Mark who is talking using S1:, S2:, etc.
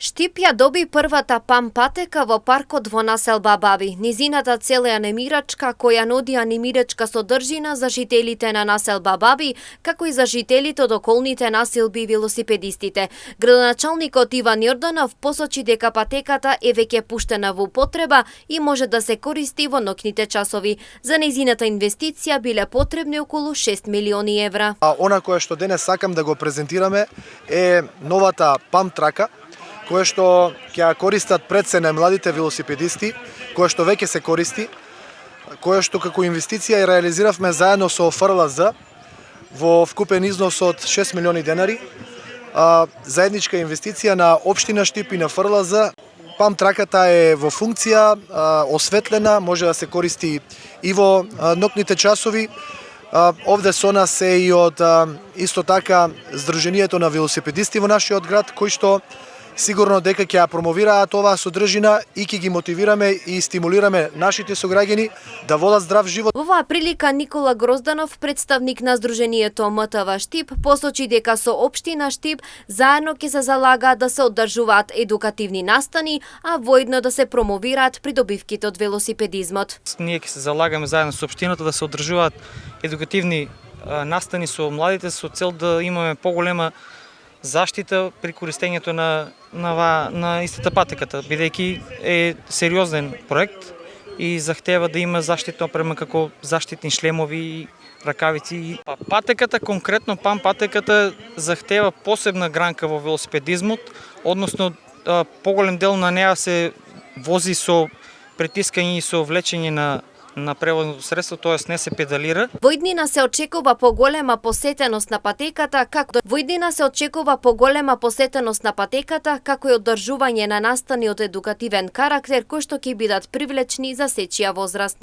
S1: Штип ја доби првата пам патека во паркот во населба Баби. Низината цел е анимирачка која нуди анимирачка содржина за жителите на населба Баби, како и за жителите од околните населби и велосипедистите. Градоначалникот Иван Јорданов посочи дека патеката е веќе пуштена во употреба и може да се користи во ноќните часови. За низината инвестиција биле потребни околу 6 милиони евра.
S2: Она кое што денес сакам да го презентираме е новата пам трака, кое што ќе користат пред се најмладите велосипедисти, кое што веќе се користи, кое што како инвестиција ја реализиравме заедно со ФРЛЗ во вкупен износ од 6 милиони денари. Заедничка инвестиција на општина Штип и на ФРЛЗ. Пам траката е во функција, осветлена, може да се користи и во ноќните часови. Овде со нас е и од исто така Сдруженијето на велосипедисти во нашиот град, кои што сигурно дека ќе ја промовираат оваа содржина и ќе ги мотивираме и стимулираме нашите сограѓани да водат здрав живот.
S1: Во оваа прилика Никола Грозданов, представник на Сдруженијето МТВ Штип, посочи дека со општина Штип заедно ќе се залагаат да се одржуваат едукативни настани, а воедно да се промовираат придобивките од велосипедизмот.
S3: Ние ќе се залагаме заедно со општината да се одржуваат едукативни настани со младите со цел да имаме поголема заштита при користењето на истата патеката, бидејќи е сериозен проект и захтева да има заштитна опрема како заштитни шлемови, ракавици. Патеката, конкретно пам патеката, захтева посебна гранка во велосипедизмот, односно поголем дел на неа се вози со притискање и со влечење на превозното средство, тоест не се педалира.
S1: Во иднина се очекува поголема посетеност на патеката, како и одржување на настани од едукативен карактер кои што ќе бидат привлечни за сечија возраст.